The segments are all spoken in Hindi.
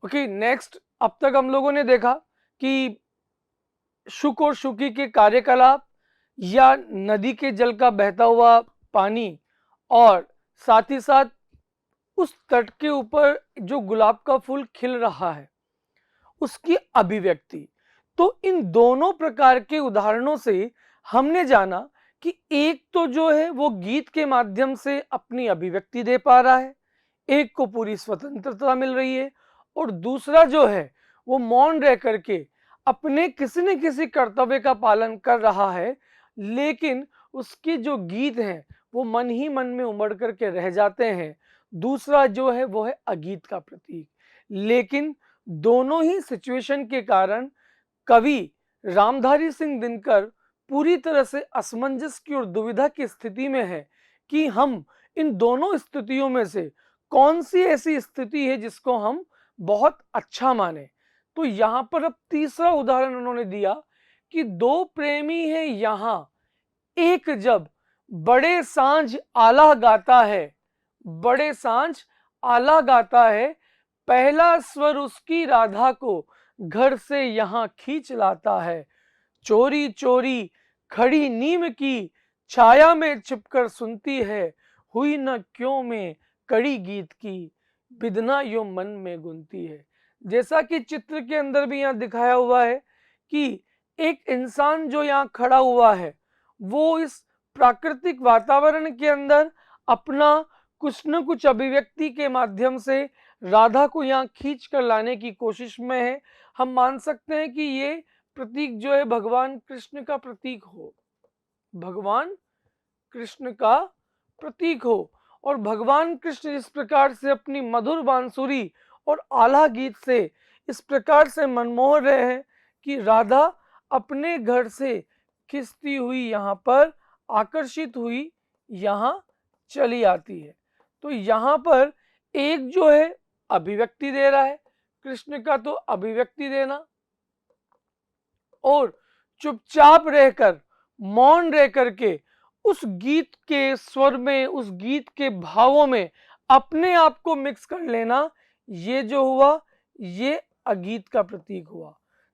ओके, नेक्स्ट, अब तक हम लोगों ने देखा कि शुक और शुकी के कार्यकलाप या नदी के जल का बहता हुआ पानी, और साथ ही साथ उस तट के ऊपर जो गुलाब का फूल खिल रहा है उसकी अभिव्यक्ति। तो इन दोनों प्रकार के उदाहरणों से हमने जाना कि एक तो जो है वो गीत के माध्यम से अपनी अभिव्यक्ति दे पा रहा है, एक को पूरी स्वतंत्रता मिल रही है, और दूसरा जो है वो मौन रह करके अपने किसी न किसी कर्तव्य का पालन कर रहा है, लेकिन उसके जो गीत हैं वो मन ही मन में उमड़ करके रह जाते हैं। दूसरा जो है वो है अगीत का प्रतीक। लेकिन दोनों ही सिचुएशन के कारण कवि रामधारी सिंह दिनकर पूरी तरह से असमंजस की और दुविधा की स्थिति में है कि हम इन दोनों स्थितियों में से कौन सी ऐसी स्थिति है जिसको हम बहुत अच्छा माने। तो यहां पर अब तीसरा उदाहरण उन्होंने दिया कि दो प्रेमी हैं यहां, एक जब बड़े सांझ आला गाता है, बड़े सांझ आला गाता है, पहला स्वर उसकी राधा को घर से यहाँ खींच लाता है, चोरी चोरी खड़ी नीम की छाया में छिपकर सुनती है, हुई न क्यों में कड़ी गीत की बिदना यो मन में गुनती है। जैसा कि चित्र के अंदर भी यहाँ दिखाया हुआ है कि एक इंसान जो यहाँ खड़ा हुआ है वो इस प्राकृतिक वातावरण के अंदर अपना कुछ न कुछ अभिव्यक्ति के माध्यम से राधा को यहाँ खींच कर लाने की कोशिश में है। हम मान सकते हैं कि ये प्रतीक जो है भगवान कृष्ण का प्रतीक हो, भगवान कृष्ण का प्रतीक हो। और भगवान कृष्ण इस प्रकार से अपनी मधुर बांसुरी और आला गीत से इस प्रकार से मनमोह रहे हैं कि राधा अपने घर से खिसती हुई यहाँ पर आकर्षित हुई यहाँ चली आती है। तो यहाँ पर एक जो है अभिव्यक्ति दे रहा है, कृष्ण का तो अभिव्यक्ति देना, और चुपचाप रहकर मौन रह करके उस गीत के स्वर में, उस गीत के भावों में अपने आप को मिक्स कर लेना, ये जो हुआ ये अगीत का प्रतीक हुआ।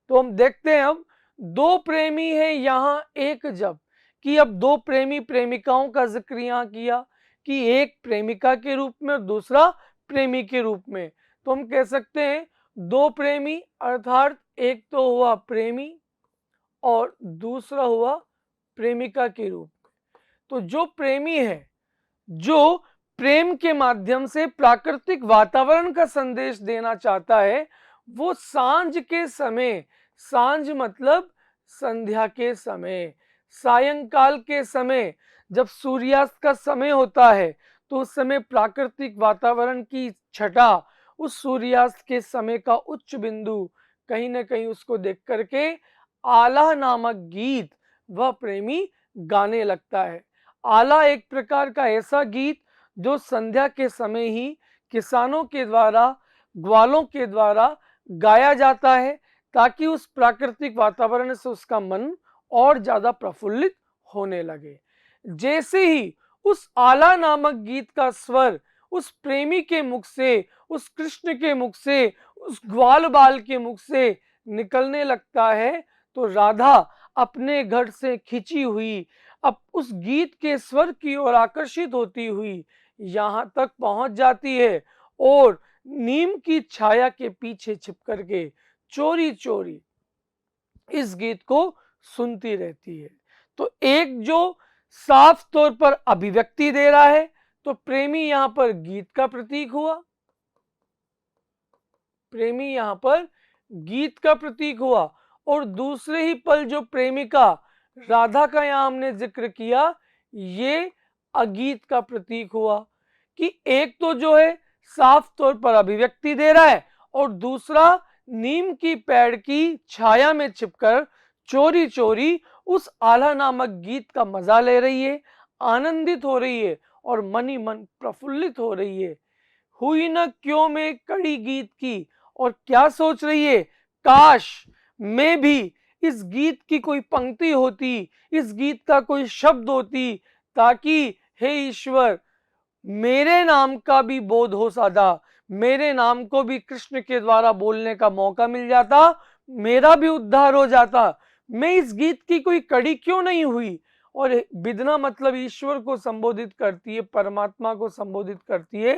तो हम देखते हैं अब दो प्रेमी हैं यहाँ एक जब, कि अब दो प्रेमी प्रेमिकाओं का जिक्र यहाँ किया कि एक प्रेमिका के रूप में और दूसरा प्रेमी के रूप में। तो हम कह सकते हैं दो प्रेमी अर्थात एक तो हुआ प्रेमी और दूसरा हुआ प्रेमिका के रूप में। तो जो प्रेमी है, जो प्रेम के माध्यम से प्राकृतिक वातावरण का संदेश देना चाहता है, वो सांझ के समय, सांझ मतलब संध्या के समय, सायंकाल के समय, जब सूर्यास्त का समय होता है तो उस समय प्राकृतिक वातावरण की छटा, उस सूर्यास्त के समय का उच्च बिंदु, कहीं ना कहीं उसको देख करके आला नामक गीत वह प्रेमी गाने लगता है। आला एक प्रकार का ऐसा गीत जो संध्या के समय ही किसानों के द्वारा, ग्वालों के द्वारा गाया जाता है, ताकि उस प्राकृतिक वातावरण से उसका मन और ज्यादा प्रफुल्लित होने लगे। जैसे ही उस आला नामक गीत का स्वर उस प्रेमी के मुख से, उस कृष्ण के मुख से, उस ग्वाल बाल के मुख से निकलने लगता है, तो राधा अपने घर से खिंची हुई, अब उस गीत के स्वर की ओर आकर्षित होती हुई यहाँ तक पहुंच जाती है, और नीम की छाया के पीछे छिप करके चोरी चोरी इस गीत को सुनती रहती है। तो एक जो साफ तौर पर अभिव्यक्ति दे रहा है, तो प्रेमी यहां पर गीत का प्रतीक हुआ, प्रेमी यहां पर गीत का प्रतीक हुआ, और दूसरे ही पल जो प्रेमिका राधा का यहां हमने जिक्र किया, ये अगीत का प्रतीक हुआ कि एक तो जो है साफ तौर पर अभिव्यक्ति दे रहा है, और दूसरा नीम की पेड़ की छाया में छिपकर चोरी चोरी उस आला नामक गीत का मजा ले रही है, आनंदित हो रही है और मन ही मन प्रफुल्लित हो रही है। हुई न क्यों में कड़ी गीत की, और क्या सोच रही है, काश मैं भी इस गीत की कोई पंक्ति होती, इस गीत का कोई शब्द होती, ताकि हे ईश्वर मेरे नाम का भी बोध हो सादा, मेरे नाम को भी कृष्ण के द्वारा बोलने का मौका मिल जाता, मेरा भी उद्धार हो जाता। मैं इस गीत की कोई कड़ी क्यों नहीं हुई? और विदना मतलब ईश्वर को संबोधित करती है, परमात्मा को संबोधित करती है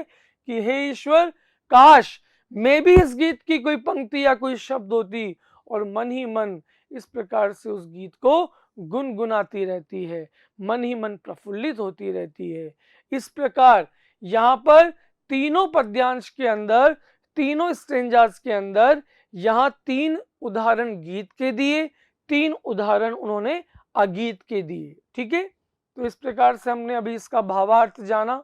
कि हे ईश्वर, काश मैं भी इस गीत की कोई पंक्ति या कोई शब्द होती, और मन ही मन इस प्रकार से उस गीत को गुनगुनाती रहती है, मन ही मन प्रफुल्लित होती रहती है। इस प्रकार यहाँ पर तीनों पद्यांश के अंदर, तीनों स्ट्रेंजार्स के अंदर यहाँ 3 उदाहरण गीत के दिए, 3 उदाहरण उन्होंने अगीत के दिए। ठीक है, तो इस प्रकार से हमने अभी इसका भावार्थ जाना।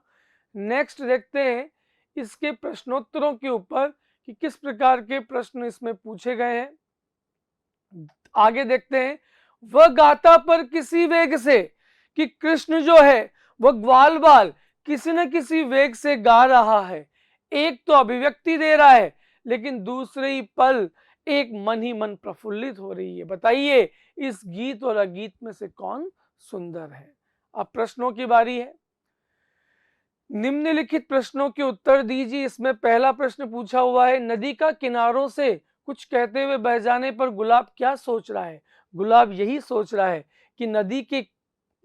नेक्स्ट देखते हैं इसके प्रश्नोत्तरों के ऊपर कि किस प्रकार के प्रश्न इसमें पूछे गए हैं। आगे देखते हैं, वह गाता पर किसी वेग से, कि कृष्ण जो है वह ग्वाल बाल किसी न किसी वेग से गा रहा है। एक तो अभिव्यक्ति दे रहा है, लेकिन दूसरे ही पल एक मन ही मन प्रफुल्लित हो रही है। बताइए इस गीत और अगीत में से कौन सुंदर है? अब प्रश्नों की बारी है। निम्नलिखित प्रश्नों के उत्तर दीजिए। इसमें पहला प्रश्न पूछा हुआ है, नदी का किनारों से कुछ कहते हुए बह जाने पर गुलाब क्या सोच रहा है? गुलाब यही सोच रहा है कि नदी के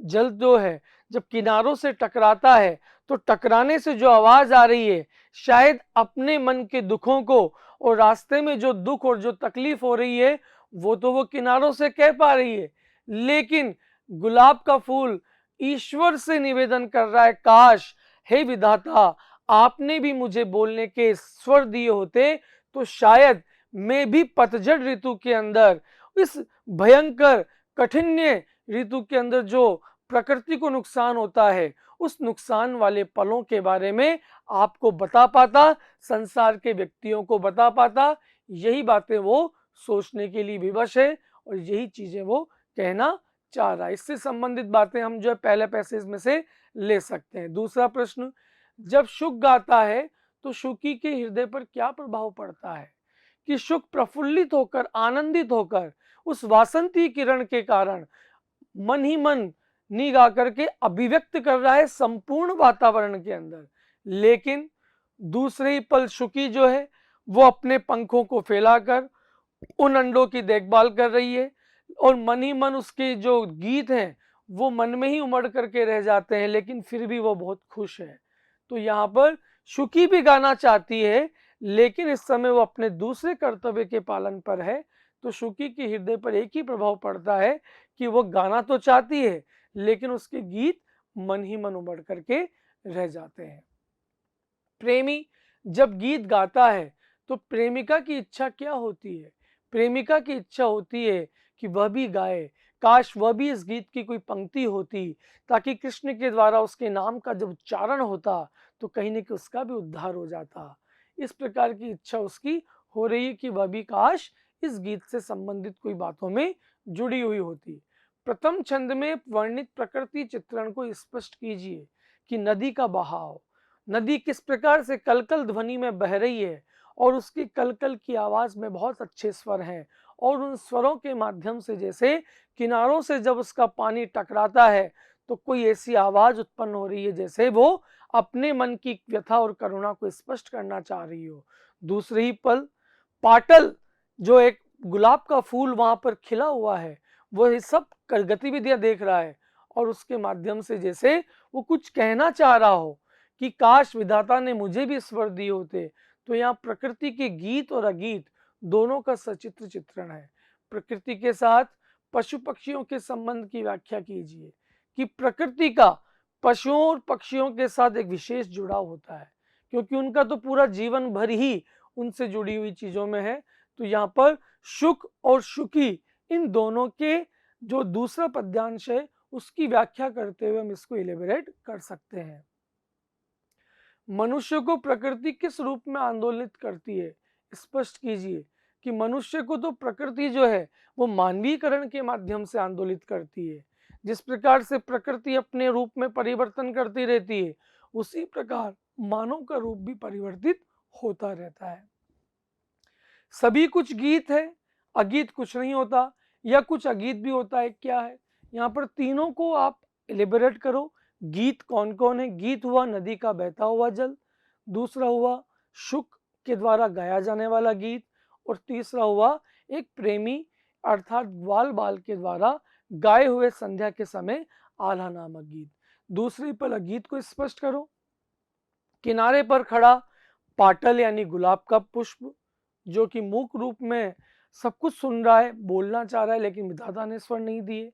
जल जो है जब किनारों से टकराता है, तो टकराने से जो आवाज आ रही है, शायद अपने मन के दुखों को और रास्ते में जो दुख और जो तकलीफ हो रही है, वो तो वो किनारों से कह पा रही है, लेकिन गुलाब का फूल ईश्वर से निवेदन कर रहा है, काश हे विधाता, आपने भी मुझे बोलने के स्वर दिए होते, तो शायद मैं भी पतझड़ ऋतु के अंदर, इस भयंकर कठिन्य ऋतु के अंदर जो प्रकृति को नुकसान होता है, उस नुकसान वाले पलों के बारे में आपको बता पाता, संसार के व्यक्तियों को बता पाता। यही बातें वो सोचने के लिए विवश है और यही चीजें वो कहना चाह रहा है। इससे संबंधित बातें हम जो है पहले पैसेज में से ले सकते हैं। दूसरा प्रश्न, जब शुक गाता है तो शुकी के हृदय पर क्या प्रभाव पड़ता है? कि शुक प्रफुल्लित होकर, आनंदित होकर उस वासंती किरण के कारण मन ही मन नी गा करके अभिव्यक्त कर रहा है संपूर्ण वातावरण के अंदर, लेकिन दूसरे ही पल शुकी जो है वो अपने पंखों को फैलाकर उन अंडों की देखभाल कर रही है, और मन ही मन उसके जो गीत हैं वो मन में ही उमड़ करके रह जाते हैं, लेकिन फिर भी वो बहुत खुश है। तो यहाँ पर शुकी भी गाना चाहती है, लेकिन इस समय वो अपने दूसरे कर्तव्य के पालन पर है। तो शुकी के हृदय पर एक ही प्रभाव पड़ता है कि वो गाना तो चाहती है, लेकिन उसके गीत मन ही मन उमड़ करके रह जाते हैं। प्रेमी जब गीत गाता है तो प्रेमिका की इच्छा क्या होती है? प्रेमिका की इच्छा होती है कि वह भी गाए, काश वह भी इस गीत की कोई पंक्ति होती, ताकि कृष्ण के द्वारा उसके नाम का जब उच्चारण होता तो कहीं न कहीं उसका भी उद्धार हो जाता। इस प्रकार की इच्छा उसकी हो रही है कि वह भी काश इस गीत से संबंधित कोई बातों में जुड़ी हुई होती। प्रथम छंद में वर्णित प्रकृति चित्रण को स्पष्ट कीजिए कि नदी का बहाव, नदी किस प्रकार से कलकल ध्वनि में बह रही है, और उसकी कलकल की आवाज में बहुत अच्छे स्वर हैं, और उन स्वरों के माध्यम से जैसे किनारों से जब उसका पानी टकराता है तो कोई ऐसी आवाज उत्पन्न हो रही है जैसे वो अपने मन की व्यथा और करुणा को स्पष्ट करना चाह रही हो। दूसरे ही पल पाटल, जो एक गुलाब का फूल वहां पर खिला हुआ है, वो ये सब गतिविधियां देख रहा है, और उसके माध्यम से जैसे वो कुछ कहना चाह रहा हो कि काश विधाता ने मुझे भी स्वर दिए होते। तो यहाँ प्रकृति के गीत और अगीत दोनों का सचित्र चित्रण है। प्रकृति के साथ पशु पक्षियों के संबंध की व्याख्या कीजिए कि प्रकृति का पशुओं और पक्षियों के साथ एक विशेष जुड़ाव होता है, क्योंकि उनका तो पूरा जीवन भर ही उनसे जुड़ी हुई चीजों में है। तो यहाँ पर शुक और शुकी, इन दोनों के जो दूसरा पद्यांश है उसकी व्याख्या करते हुए हम इसको इलेबोरेट कर सकते हैं। मनुष्य को प्रकृति किस रूप में आंदोलित करती है? स्पष्ट कीजिए कि मनुष्य को तो प्रकृति जो है वो मानवीकरण के माध्यम से आंदोलित करती है। जिस प्रकार से प्रकृति अपने रूप में परिवर्तन करती रहती है, उसी प्रकार मानव का रूप भी परिवर्तित होता रहता है। सभी कुछ गीत है, अगीत कुछ नहीं होता, या कुछ अगीत भी होता है, क्या है? यहाँ पर तीनों को आप इलेबोरेट करो। गीत कौन कौन है? गीत हुआ नदी का बहता हुआ जल, दूसरा हुआ शुक के द्वारा गाया जाने वाला गीत, और तीसरा हुआ एक प्रेमी अर्थात ग्वाल बाल के द्वारा गाए हुए संध्या के समय आल्हा नामक गीत। दूसरी पल गीत को स्पष्ट करो। किनारे पर खड़ा पाटल यानी गुलाब का पुष्प, जो कि मूक रूप में सब कुछ सुन रहा है, बोलना चाह रहा है, लेकिन विधाता ने स्वर नहीं दिए।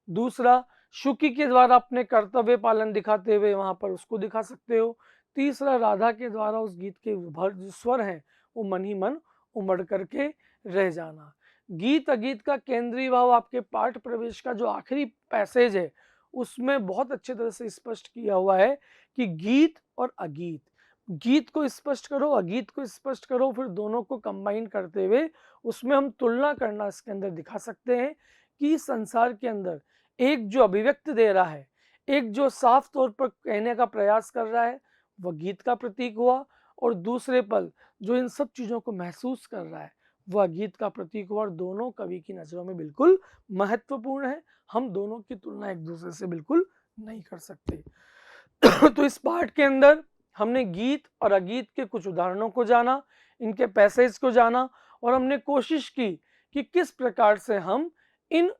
दूसरा, शुकी के द्वारा अपने कर्तव्य पालन दिखाते हुए वहां पर उसको दिखा सकते हो। तीसरा, राधा के द्वारा उस गीत के भर जो स्वर हैं वो मन ही मन उमड़ करके रह जाना। गीत अगीत का केंद्रीय भाव आपके पाठ प्रवेश का जो आखिरी पैसेज है उसमें बहुत अच्छे तरह से स्पष्ट किया हुआ है कि गीत और अगीत, गीत को स्पष्ट करो, अगीत को स्पष्ट करो, फिर दोनों को कंबाइन करते हुए उसमें हम तुलना करना इसके अंदर दिखा सकते हैं कि संसार के अंदर एक जो अभिव्यक्ति दे रहा है, एक जो साफ तौर पर कहने का प्रयास कर रहा है, वह गीत का प्रतीक हुआ, और दूसरे पल जो इन सब चीज़ों को महसूस कर रहा है वह गीत का प्रतीक हुआ, और दोनों कवि की नज़रों में बिल्कुल महत्वपूर्ण है। हम दोनों की तुलना एक दूसरे से बिल्कुल नहीं कर सकते। तो इस पाठ के अंदर हमने गीत और अगीत के कुछ उदाहरणों को जाना, इनके पैसेज को जाना, और हमने कोशिश की कि किस प्रकार से हम इन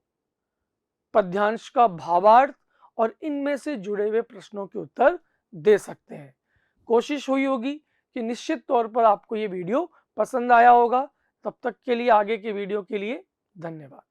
पद्यांश का भावार्थ और इनमें से जुड़े हुए प्रश्नों के उत्तर दे सकते हैं। कोशिश हुई होगी कि निश्चित तौर पर आपको ये वीडियो पसंद आया होगा। तब तक के लिए, आगे के वीडियो के लिए धन्यवाद।